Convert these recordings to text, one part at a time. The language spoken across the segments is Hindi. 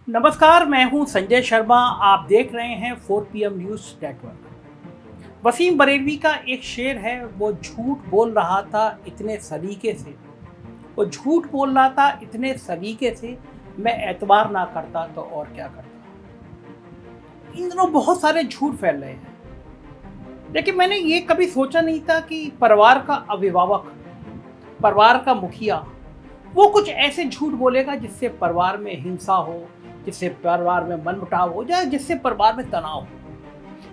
नमस्कार, मैं हूं संजय शर्मा। आप देख रहे हैं 4PM news network. Wasim Barelvi का एक शेर है, वो झूठ बोल रहा था इतने सलीके से, वो झूठ बोल रहा था इतने सलीके से, मैं एतबार ना करता तो और क्या करता। इन दिनों बहुत सारे झूठ फैल रहे हैं, लेकिन मैंने ये कभी सोचा नहीं था कि परिवार का अभिभावक, परिवार का मुखिया, वो कुछ ऐसे झूठ बोलेगा जिससे परिवार में हिंसा हो, जिससे परिवार में मनमुटाव हो जाए, जिससे परिवार में तनाव हो।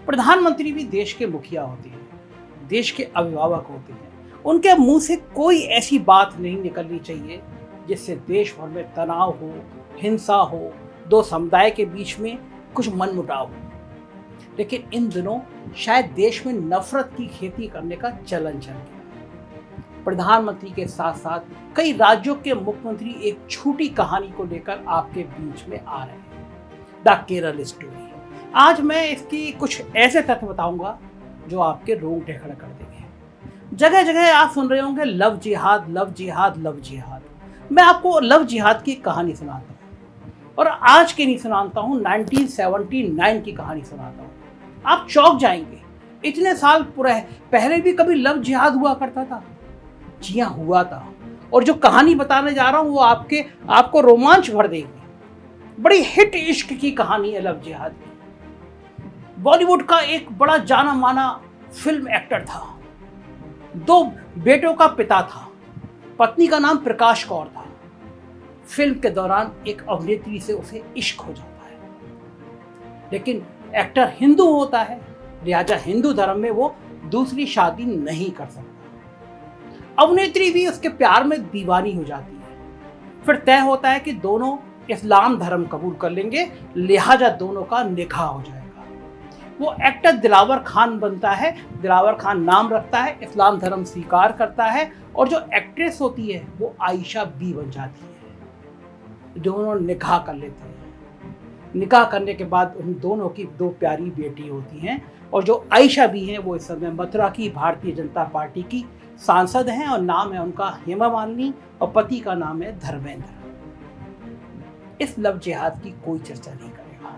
प्रधानमंत्री भी देश के मुखिया होते हैं, देश के अभिभावक होते हैं। उनके मुंह से कोई ऐसी बात नहीं निकलनी चाहिए जिससे देश भर में तनाव हो, हिंसा हो, दो समुदाय के बीच में कुछ मनमुटाव हो। लेकिन इन दिनों शायद देश में नफरत की खेती करने का चलन चल गया। प्रधानमंत्री के साथ साथ कई राज्यों के मुख्यमंत्री एक झूठी कहानी को लेकर आपके बीच में आ रहे हैं, द केरल स्टोरी। आज मैं इसकी कुछ ऐसे तथ्य बताऊंगा जो आपके रोंगटे खड़े कर देंगे। जगह जगह आप सुन रहे होंगे लव जिहाद, लव जिहाद, लव जिहाद। मैं आपको लव जिहाद की कहानी सुनाता हूँ, और आज की नहीं सुनाता हूँ, 1979 की कहानी सुनाता हूँ। आप चौंक जाएंगे, इतने साल पहले भी कभी लव जिहाद हुआ करता था। जी हाँ, हुआ था। और जो कहानी बताने जा रहा हूं वो आपको रोमांच भर देगी। बड़ी हिट इश्क की कहानी है लव जिहाद की। बॉलीवुड का एक बड़ा जाना माना फिल्म एक्टर था, दो बेटों का पिता था, पत्नी का नाम प्रकाश कौर था। फिल्म के दौरान एक अभिनेत्री से उसे इश्क हो जाता है, लेकिन एक्टर हिंदू होता है, लिहाजा हिंदू धर्म में वो दूसरी शादी नहीं कर सकता। अभिनेत्री भी उसके प्यार में दीवानी हो जाती है। फिर तय होता है कि दोनों इस्लाम धर्म कबूल कर लेंगे, लिहाजा दोनों का निकाह हो जाएगा। वो एक्टर दिलावर खान बनता है, दिलावर खान नाम रखता है, इस्लाम धर्म स्वीकार करता है, और जो एक्ट्रेस होती है वो आयशा बी बन जाती है। दोनों निकाह कर लेते हैं। निकाह करने के बाद उन दोनों की दो प्यारी बेटी होती हैं, और जो आयशा बी हैं वो इस समय मथुरा की भारतीय जनता पार्टी की सांसद हैं, और नाम है उनका हेमा मालिनी, और पति का नाम है धर्मेंद्र। इस लव जिहाद की कोई चर्चा नहीं करेगा।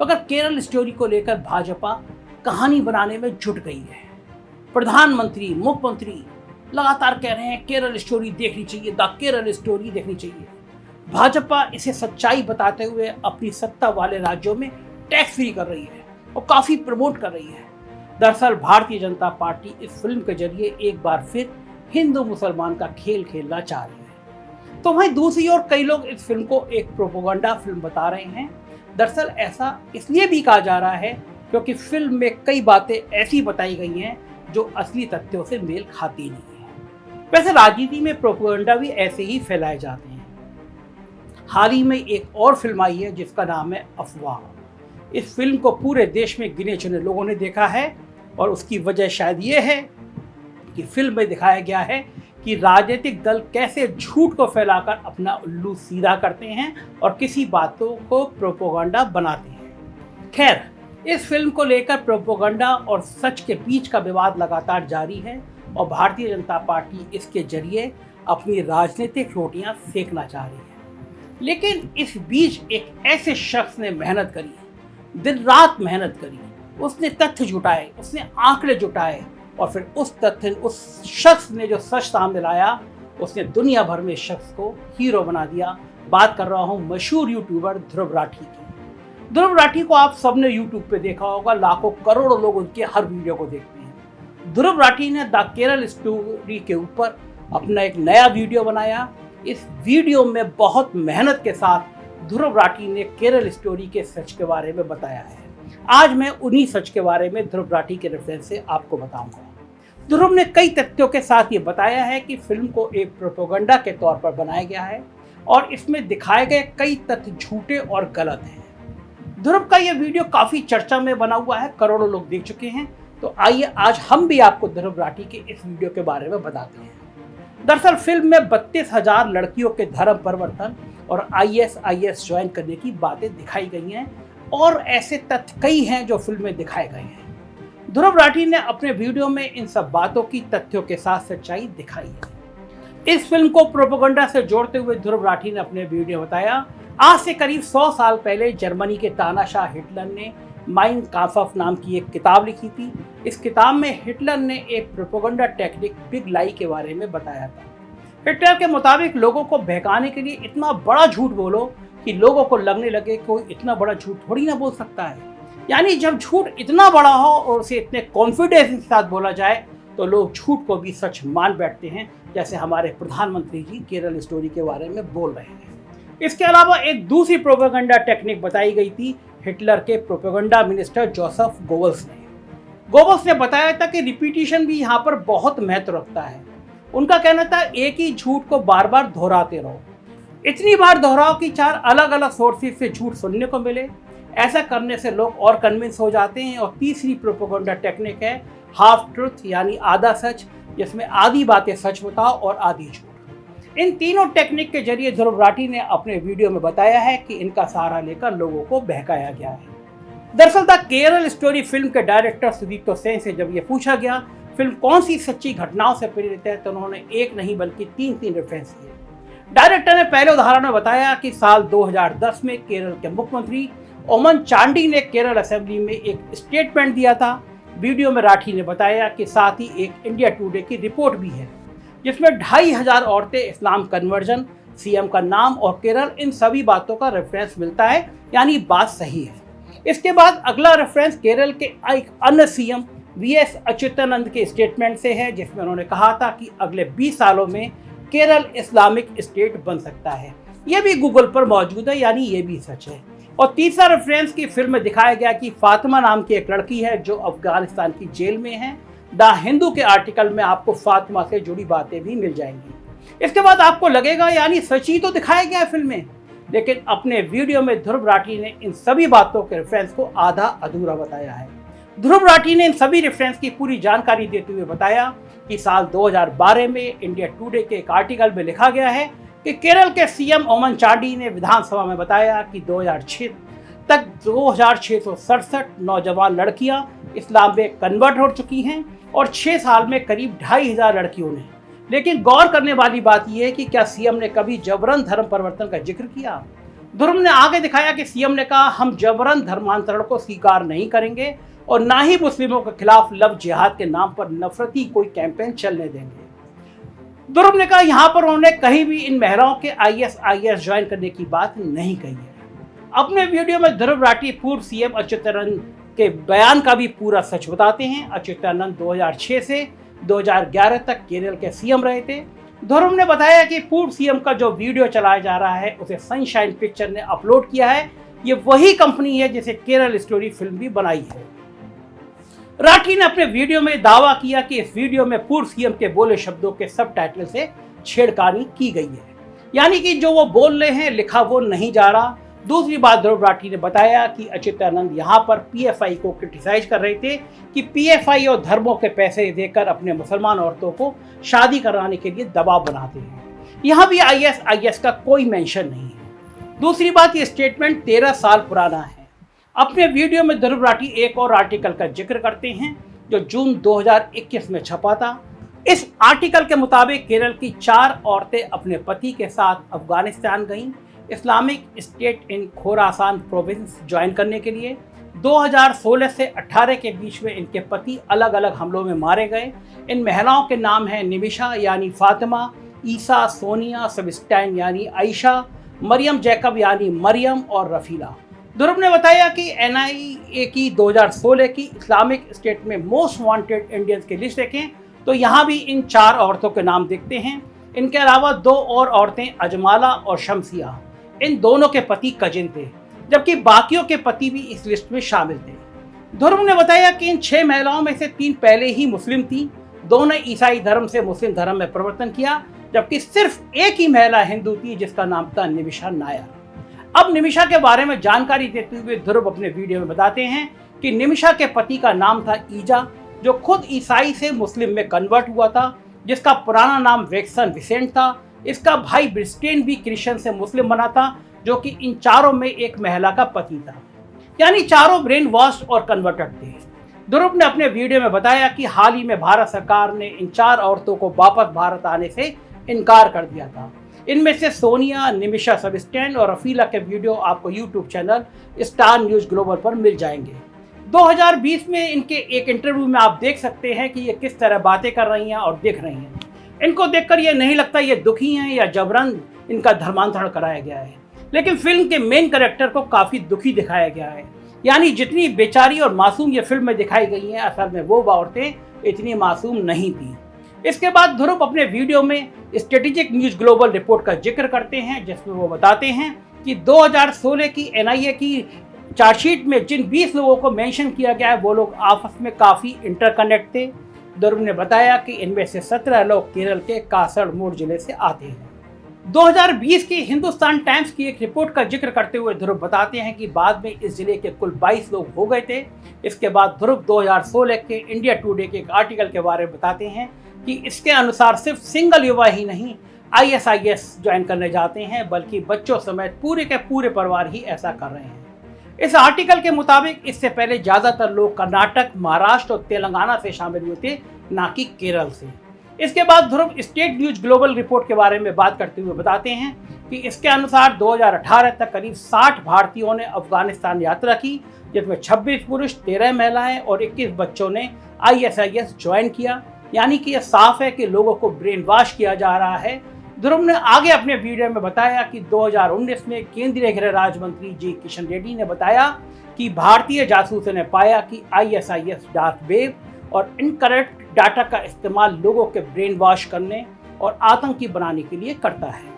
अगर केरल स्टोरी को लेकर भाजपा कहानी बनाने में जुट गई है, प्रधानमंत्री, मुख्यमंत्री लगातार कह रहे हैं केरल स्टोरी देखनी चाहिए, द केरल स्टोरी देखनी चाहिए। भाजपा इसे सच्चाई बताते हुए अपनी सत्ता वाले राज्यों में टैक्स फ्री कर रही है और काफी प्रमोट कर रही है। दरअसल भारतीय जनता पार्टी इस फिल्म के जरिए एक बार फिर हिंदू मुसलमान का खेल खेलना चाह रही है। तो वहीं दूसरी ओर कई लोग इस फिल्म को एक प्रोपेगेंडा फिल्म बता रहे हैं। दरअसल ऐसा इसलिए भी कहा जा रहा है क्योंकि फिल्म में कई बातें ऐसी बताई गई हैं जो असली तथ्यों से मेल खाती नहीं है। वैसे राजनीति में प्रोपेगेंडा भी ऐसे ही फैलाए जाते हैं। हाल ही में एक और फिल्म आई है जिसका नाम है अफवाह। इस फिल्म को पूरे देश में गिने चुने लोगों ने देखा है, और उसकी वजह शायद ये है कि फिल्म में दिखाया गया है कि राजनीतिक दल कैसे झूठ को फैलाकर अपना उल्लू सीधा करते हैं और किसी बातों को प्रोपेगेंडा बनाते हैं। खैर, इस फिल्म को लेकर प्रोपेगेंडा और सच के बीच का विवाद लगातार जारी है, और भारतीय जनता पार्टी इसके जरिए अपनी राजनीतिक रोटियां सेकना चाह रही है। लेकिन इस बीच एक ऐसे शख्स ने मेहनत करी, दिन रात मेहनत करी, उसने तथ्य जुटाए, उसने आंकड़े जुटाए, और फिर उस शख्स ने जो सच सामने लाया, उसने दुनिया भर में इस शख्स को हीरो बना दिया। बात कर रहा हूं मशहूर यूट्यूबर ध्रुव राठी की। ध्रुव राठी को आप सबने यूट्यूब पे देखा होगा, लाखों करोड़ों लोग उनके हर वीडियो को देखते हैं। ध्रुव राठी ने द केरल स्टोरी के ऊपर अपना एक नया वीडियो बनाया। इस वीडियो में बहुत मेहनत के साथ ध्रुव राठी ने केरल स्टोरी के सच के बारे में बताया है। आज मैं उन्हीं सच के बारे में ध्रुव राठी के रेफरेंस से आपको बताऊंगा। ध्रुव ने कई तथ्यों के साथ ये बताया है कि फिल्म को एक प्रोपेगेंडा के तौर पर बनाया गया है, और इसमें दिखाए गए कई तथ्य झूठे और गलत हैं। ध्रुव का यह वीडियो काफी चर्चा में बना हुआ है, करोड़ों लोग देख चुके हैं। तो आइए आज हम भी आपको ध्रुव राठी के इस वीडियो के बारे में बताते हैं। दरअसल फिल्म में 32,000 लड़कियों के धर्म परिवर्तन और ISIS ज्वाइन करने की बातें दिखाई गई हैं, और ऐसे तथ्य कई हैं जो फिल्म में दिखाए गए हैं। ध्रुव राठी ने अपने वीडियो में इन सब बातों की तथ्यों के साथ सच्चाई दिखाई है। इस फिल्म को प्रोपेगेंडा से जोड़ते हुए ध्रुव राठी ने अपने वीडियो बताया, आज से करीब 100 साल पहले जर्मनी के तानाशाह हिटलर ने माइन काम्फ नाम की एक किताब लिखी थी। इस किताब में हिटलर ने एक प्रोपेगेंडा टेक्निक बिग लाई के बारे में बताया था। हिटलर के मुताबिक लोगों को बहकाने के लिए इतना बड़ा झूठ बोलो कि लोगों को लगने लगे कोई इतना बड़ा झूठ थोड़ी ना बोल सकता है। यानी जब झूठ इतना बड़ा हो और उसे इतने कॉन्फिडेंस के साथ बोला जाए तो लोग झूठ को भी सच मान बैठते हैं, जैसे हमारे प्रधानमंत्री जी केरल स्टोरी के बारे में बोल रहे हैं। इसके अलावा एक दूसरी प्रोपेगेंडा टेक्निक बताई गई थी हिटलर के प्रोपेगेंडा मिनिस्टर जोसेफ गोबल्स ने। गोबल्स ने बताया था कि रिपीटिशन भी यहाँ पर बहुत महत्व रखता है। उनका कहना था एक ही झूठ को बार बार दोहराते रहो, इतनी बार दोहराओ कि 4 अलग अलग सोर्सेज से झूठ सुनने को मिले। ऐसा करने से लोग और कन्विंस हो जाते हैं। और तीसरी प्रोपेगेंडा टेक्निक है हाफ ट्रुथ, यानी आधा सच, जिसमें आधी बातें सच बताओ और आधी झूठ। इन तीनों टेक्निक के जरिए ध्रुव राठी ने अपने वीडियो में बताया है कि इनका सहारा लेकर लोगों को बहकाया गया है। दरअसल द केरल स्टोरी फिल्म के डायरेक्टर सुदीप्तो सेन से जब ये पूछा गया फिल्म कौन सी सच्ची घटनाओं से प्रेरित है, तो उन्होंने एक नहीं बल्कि 3 रेफरेंस किए। डायरेक्टर ने पहले उदाहरण में बताया कि साल 2010 में केरल के मुख्यमंत्री ओमन चांडी ने केरल असेंबली में एक स्टेटमेंट दिया था। वीडियो में राठी ने बताया कि साथ ही एक इंडिया टुडे की रिपोर्ट भी है जिसमें 2500 औरतें, इस्लाम कन्वर्जन, सीएम का नाम और केरल, इन सभी बातों का रेफरेंस मिलता है, यानी बात सही है। इसके बाद अगला रेफरेंस केरल के एक अन्य सीएम वीएस अच्युतानंद के स्टेटमेंट से है, जिसमें उन्होंने कहा था कि अगले 20 सालों में केरल इस्लामिक स्टेट बन सकता है। यह भी गूगल पर मौजूद है, यानी ये भी सच है। और तीसरा रेफरेंस की फिल्म में दिखाया गया कि फातिमा नाम की एक लड़की है जो अफगानिस्तान की जेल में है। द हिंदू के आर्टिकल में आपको फातिमा से जुड़ी बातें भी मिल जाएंगी। इसके बाद आपको लगेगा यानी सच ही तो दिखाया गया है फिल्म में, लेकिन अपने वीडियो में ध्रुव राठी ने इन सभी बातों के रेफरेंस को आधा अधूरा बताया है। ध्रुव राठी ने इन सभी रेफरेंस की पूरी जानकारी देते हुए बताया कि साल 2012 में इंडिया टुडे के एक आर्टिकल में लिखा गया है कि केरल के सीएम ओमन चांडी ने विधानसभा में बताया कि 2006 तक 2667 नौजवान लड़कियां इस्लाम में कन्वर्ट हो चुकी हैं और 6 साल में करीब 2500 लड़कियों ने। लेकिन गौर करने वाली बात यह है कि क्या सीएम ने कभी जबरन धर्म परिवर्तन का जिक्र किया? ध्रुव ने आगे दिखाया कि सीएम ने कहा हम जबरन धर्मांतरण को स्वीकार नहीं करेंगे और ना ही मुस्लिमों के खिलाफ लव जिहाद के नाम पर नफरती कोई कैंपेन चलने देंगे। ध्रुव ने कहा यहाँ पर उन्होंने कहीं भी इन महिलाओं के आईएसआईएस ज्वाइन करने की बात नहीं कही है। अपने वीडियो में ध्रुव राठी पूर्व सीएम अच्युतानंद के बयान का भी पूरा सच बताते हैं। अच्युतानंद 2006 से 2011 तक केरल के सीएम रहे थे। ध्रुव ने बताया कि पूर्व सीएम का जो वीडियो चलाया जा रहा है उसे सनशाइन पिक्चर ने अपलोड किया है। ये वही कंपनी है जिसे केरल स्टोरी फिल्म भी बनाई है। राठी ने अपने वीडियो में दावा किया कि इस वीडियो में पूर्व सीएम के बोले शब्दों के सबटाइटल से छेड़खानी की गई है, यानी कि जो वो बोल रहे हैं लिखा वो नहीं जा रहा। दूसरी बात ध्रुव राठी ने बताया कि अच्युतानंद यहाँ पर पीएफआई को क्रिटिसाइज कर रहे थे कि पीएफआई और धर्मों के पैसे देकर अपने मुसलमान औरतों को शादी कराने के लिए दबाव बनाते हैं। यहाँ भी आईएसआईएस का कोई मेंशन नहीं है। दूसरी बात, ये स्टेटमेंट 13 साल पुराना है। अपने वीडियो में ध्रुव राठी एक और आर्टिकल का जिक्र करते हैं जो जून 2021 में छपा था। इस आर्टिकल के मुताबिक केरल की 4 औरतें अपने पति के साथ अफगानिस्तान गईं Islamic state in Khorasan province join करने के लिए। 2016 से 18 के बीच में इनके पति अलग अलग हमलों में मारे गए। इन महिलाओं के नाम हैं निमिषा यानी फातिमा, ईसा, सोनिया, सेबेस्टियन यानी आयशा, मरियम जैकब यानी मरियम और रफीला। ध्रुव ने बताया कि एनआईए की 2016 की इस्लामिक स्टेट में मोस्ट वांटेड इंडियंस की लिस्ट देखें तो यहाँ भी इन 4 औरतों के नाम दिखते हैं। इनके अलावा 2 और औरतें अजमाला और शमसिया, इन दोनों के पति कजिन थे, जबकि बाकियों के पति भी इस लिस्ट में शामिल थे। ध्रुव ने बताया कि इन 6 महिलाओं में से 3 पहले ही मुस्लिम थी, 2 ने ईसाई धर्म से मुस्लिम धर्म में परिवर्तन किया, जबकि सिर्फ एक ही महिला हिंदू थी जिसका नाम था निमिषा नायर। अब निमिषा के बारे में जानकारी देते हुए ध्रुव अपने वीडियो में बताते हैं कि निमिषा के पति का नाम था ईजा, जो खुद ईसाई से मुस्लिम में कन्वर्ट हुआ था, जिसका पुराना नाम वेक्सन विसेंट था। इसका भाई ब्रिस्टेन भी क्रिश्चियन से मुस्लिम बना था, जो कि इन 4 में एक महिला का पति था, यानी 4 ब्रेन वॉश और कन्वर्टेड थे। ध्रुव ने अपने वीडियो में बताया कि हाल ही में भारत सरकार ने इन 4 औरतों को वापस भारत आने से इनकार कर दिया था। इनमें से सोनिया, निमिषा सबस्टैंड और रफीला के वीडियो आपको YouTube channel star news global पर मिल जाएंगे। 2020 में इनके एक इंटरव्यू में आप देख सकते हैं कि ये किस तरह बातें कर रही हैं और दिख रही हैं। इनको देखकर ये नहीं लगता ये दुखी हैं या जबरन इनका धर्मांतरण कराया गया है, लेकिन फिल्म के मेन कैरेक्टर को काफ़ी दुखी दिखाया गया है। यानी जितनी बेचारी और मासूम ये फिल्म में दिखाई गई हैं, असल में वो औरतें इतनी मासूम नहीं थी। इसके बाद ध्रुव अपने वीडियो में स्ट्रेटेजिक न्यूज़ ग्लोबल रिपोर्ट का जिक्र करते हैं, जिसमें वो बताते हैं कि 2016 की NIA की चार्जशीट में जिन 20 लोगों को मेंशन किया गया है वो लोग आपस में काफ़ी इंटरकनेक्ट थे। ध्रुव ने बताया कि इनमें से 17 लोग केरल के कासरगोड जिले से आते हैं। 2020 की हिंदुस्तान टाइम्स की एक रिपोर्ट का जिक्र करते हुए ध्रुव बताते हैं कि बाद में इस जिले के कुल 22 लोग हो गए थे। इसके बाद ध्रुव 2016 के इंडिया टुडे के एक आर्टिकल के बारे में बताते हैं कि इसके अनुसार सिर्फ सिंगल युवा ही नहीं ISIS ज्वाइन करने जाते हैं, बल्कि बच्चों समेत पूरे के पूरे परिवार ही ऐसा कर रहे हैं। इस आर्टिकल के मुताबिक इससे पहले ज़्यादातर लोग कर्नाटक, महाराष्ट्र और तेलंगाना से शामिल हुए थे, ना कि केरल से। इसके बाद ध्रुव स्टेट न्यूज़ ग्लोबल रिपोर्ट के बारे में बात करते हुए बताते हैं कि इसके अनुसार 2018 तक करीब 60 भारतीयों ने अफगानिस्तान यात्रा की, जिसमें 26 पुरुष, 13 महिलाएं और 21 बच्चों ने ISIS ज्वाइन किया। यानी कि यह साफ है कि लोगों को ब्रेन वॉश किया जा रहा है। ध्रुव ने आगे अपने वीडियो में बताया कि 2019 में केंद्रीय गृह राज्य मंत्री जी किशन रेड्डी ने बताया कि भारतीय जासूसों ने पाया कि ISIS डार्क वेब और इनकरेक्ट डाटा का इस्तेमाल लोगों के ब्रेन वॉश करने और आतंकी बनाने के लिए करता है।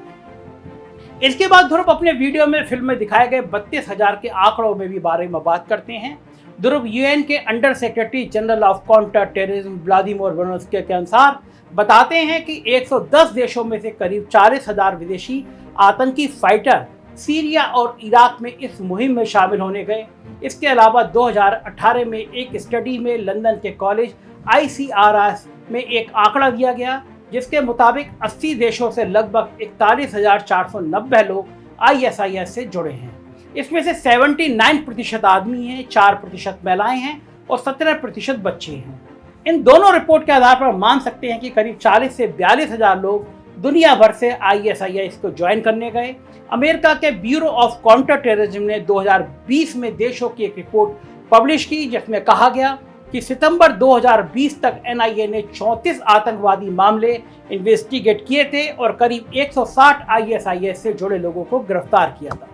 इसके बाद ध्रुव अपने वीडियो में फिल्म में दिखाए गए 32,000 के आंकड़ों में भी बारे में बात करते हैं। ध्रुव UN के under secretary general of counter terrorism Vladimir Voronsky के अनुसार बताते हैं कि 110 देशों में से करीब 40,000 विदेशी आतंकी फाइटर सीरिया और इराक में इस मुहिम में शामिल होने गए। इसके अलावा 2018 में एक स्टडी में लंदन के कॉलेज ICRS में एक आंकड़ा दिया गया, जिसके मुताबिक 80 देशों से लगभग 41,490 लोग ISIS से जुड़े हैं। इसमें से 79% आदमी हैं, 4% महिलाएं हैं और 17% बच्चे हैं। इन दोनों रिपोर्ट के आधार पर मान सकते हैं कि करीब 40 से 42,000 लोग दुनिया भर से ISIS को ज्वाइन करने गए। अमेरिका के ब्यूरो ऑफ काउंटर टेररिज्म ने 2020 में देशों की एक रिपोर्ट पब्लिश की, जिसमें कहा गया कि सितंबर 2020 तक NIA ने 34 आतंकवादी मामले इन्वेस्टिगेट किए थे और करीब 160 ISIS से जुड़े लोगों को गिरफ्तार किया था।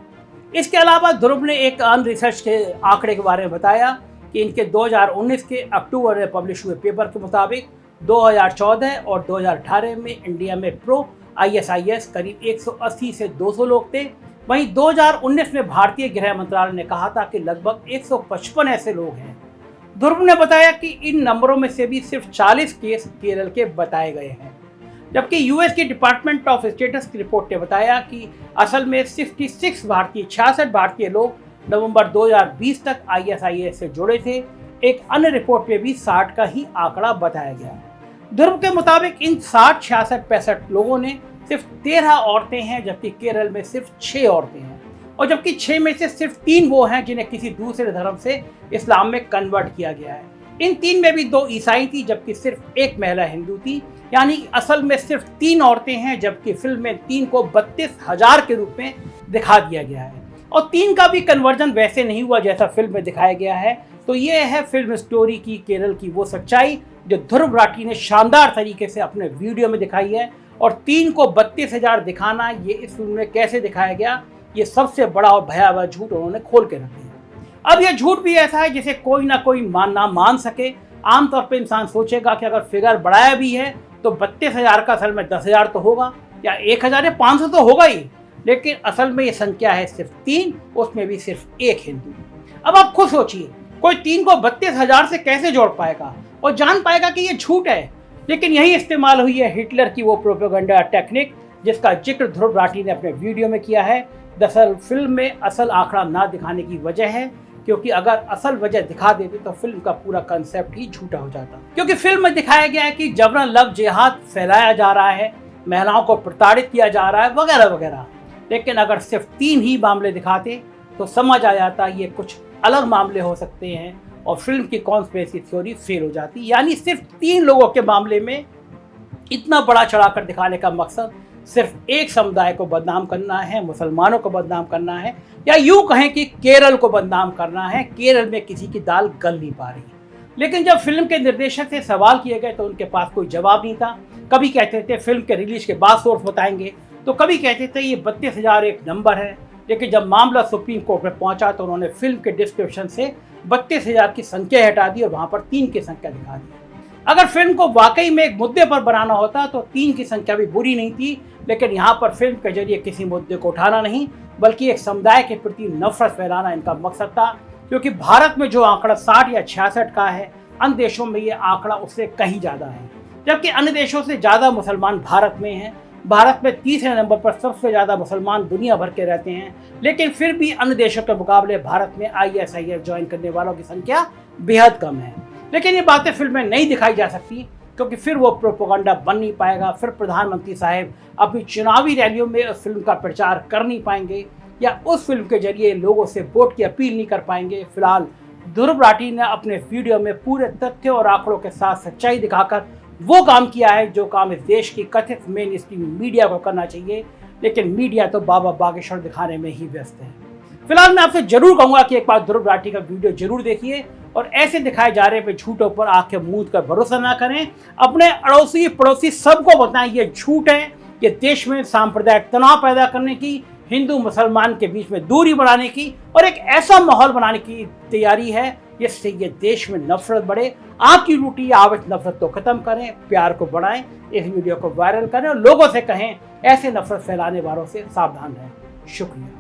इसके अलावा ध्रुव ने एक अन्य रिसर्च के आंकड़े के बारे में बताया कि इनके 2019 के अक्टूबर में पब्लिश हुए पेपर के मुताबिक 2014 और 2018 में इंडिया में प्रो ISIS करीब 180 से 200 लोग थे। वहीं 2019 में भारतीय गृह मंत्रालय ने कहा था कि लगभग 155 ऐसे लोग हैं। ध्रुव ने बताया कि इन नंबरों में से भी सिर्फ 40 केस केरल के बताए गए हैं, जबकि US की डिपार्टमेंट ऑफ स्टेटस की रिपोर्ट ने बताया कि असल में 66 भारतीय लोग नवंबर 2020 तक ISIS से जुड़े थे। एक अन्य रिपोर्ट में भी 60 का ही आंकड़ा बताया गया। ध्रुव के मुताबिक इन 60, 66, 65 लोगों ने सिर्फ 13 औरतें हैं, जबकि केरल में सिर्फ 6 औरतें हैं, और जबकि 6 में से सिर्फ 3 वो हैं जिन्हें किसी दूसरे धर्म से इस्लाम में कन्वर्ट किया गया है। इन 3 में भी 2 ईसाई थी, जबकि सिर्फ 1 महिला हिंदू थी। यानी असल में सिर्फ 3 औरतें हैं, जबकि फिल्म में 3 को 32,000 के रूप में दिखा दिया गया है और 3 का भी कन्वर्जन वैसे नहीं हुआ जैसा फिल्म में दिखाया गया है। तो ये है फिल्म स्टोरी की केरल की वो सच्चाई जो ध्रुव राठी ने शानदार तरीके से अपने वीडियो में दिखाई है। और 3 को 32,000 दिखाना, ये इस फिल्म में कैसे दिखाया गया, ये सबसे बड़ा और भयावह झूठ उन्होंने खोल के रख दिया। अब यह झूठ भी ऐसा है जिसे कोई ना कोई मान सके। आमतौर पर इंसान सोचेगा कि अगर फिगर बढ़ाया भी है तो 32,000 का असल में 10,000 तो होगा, या 1,500 तो होगा ही, लेकिन असल में ये संख्या है सिर्फ 3, उसमें भी सिर्फ 1 हिंदू। अब आप खुद सोचिए, कोई 3 को 32,000 से कैसे जोड़ पाएगा और जान पाएगा कि ये झूठ है। लेकिन यही इस्तेमाल हुई है हिटलर की वो प्रोपेगेंडा टेक्निक जिसका जिक्र ध्रुव राठी ने अपने वीडियो में किया है। दरअसल फिल्म में असल आंकड़ा ना दिखाने की वजह है क्योंकि अगर असल वजह दिखा देते तो फिल्म का पूरा कंसेप्ट ही झूठा हो जाता। क्योंकि फिल्म में दिखाया गया है कि जबरन लव जिहाद फैलाया जा रहा है, महिलाओं को प्रताड़ित किया जा रहा है वगैरह वगैरह। लेकिन अगर सिर्फ 3 ही मामले दिखाते तो समझ आ जाता ये कुछ अलग मामले हो सकते हैं और फिल्म की कॉन्स्पिरेसी थ्योरी फेल हो जाती। यानी सिर्फ 3 लोगों के मामले में इतना बड़ा चढ़ाकर दिखाने का मकसद सिर्फ एक समुदाय को बदनाम करना है, मुसलमानों को बदनाम करना है, या यूं कहें कि केरल को बदनाम करना है। केरल में किसी की दाल गल नहीं पा रही। लेकिन जब फिल्म के निर्देशक से सवाल किए गए तो उनके पास कोई जवाब नहीं था। कभी कहते थे फिल्म के रिलीज के बाद सोर्स बताएंगे, तो कभी कहते थे ये 32,000 एक नंबर है। लेकिन जब मामला सुप्रीम कोर्ट में पहुंचा तो उन्होंने फिल्म के डिस्क्रिप्शन से 32,000 की संख्या हटा दी और वहां पर 3 की संख्या दिखा दी। अगर फिल्म को वाकई में एक मुद्दे पर बनाना होता तो 3 की संख्या भी बुरी नहीं थी, लेकिन यहाँ पर फिल्म के जरिए किसी मुद्दे को उठाना नहीं बल्कि एक समुदाय के प्रति नफरत फैलाना इनका मकसद था। क्योंकि भारत में जो आंकड़ा 60 या 66 का है, अन्य देशों में ये आंकड़ा उससे कहीं ज़्यादा है, जबकि अन्य देशों से ज़्यादा मुसलमान भारत में हैं। भारत में तीसरे नंबर पर सबसे ज़्यादा मुसलमान दुनिया भर के रहते हैं, लेकिन फिर भी अन्य देशों के मुकाबले भारत में ISIS ज्वाइन करने वालों की संख्या बेहद कम है। लेकिन ये बातें फिल्म में नहीं दिखाई जा सकती क्योंकि फिर वो प्रोपेगेंडा बन नहीं पाएगा। फिर प्रधानमंत्री साहब अपनी चुनावी रैलियों में उस फिल्म का प्रचार कर नहीं पाएंगे या उस फिल्म के जरिए लोगों से वोट की अपील नहीं कर पाएंगे। फिलहाल ध्रुव राठी ने अपने वीडियो में पूरे तथ्य और आंकड़ों के साथ सच्चाई दिखाकर वो काम किया है जो काम इस देश की कथित मेन स्ट्रीम मीडिया को करना चाहिए, लेकिन मीडिया तो बाबा बागेश्वर दिखाने में ही व्यस्त है। फिलहाल मैं आपसे जरूर कहूंगा कि एक बार ध्रुव राठी का वीडियो जरूर देखिए और ऐसे दिखाए जा रहे पे झूठों पर आंखें मूंद कर भरोसा ना करें। अपने अड़ोसी पड़ोसी सबको बताएं ये झूठ है, ये देश में सांप्रदायिक तनाव पैदा करने की, हिंदू मुसलमान के बीच में दूरी बढ़ाने की और एक ऐसा माहौल बनाने की तैयारी है जिससे ये देश में नफरत बढ़े। आपकी ड्यूटी आवश्यक नफरत को खत्म करें, प्यार को बढ़ाएं, इस वीडियो को वायरल करें और लोगों से कहें ऐसे नफरत फैलाने वालों से सावधान रहें। शुक्रिया।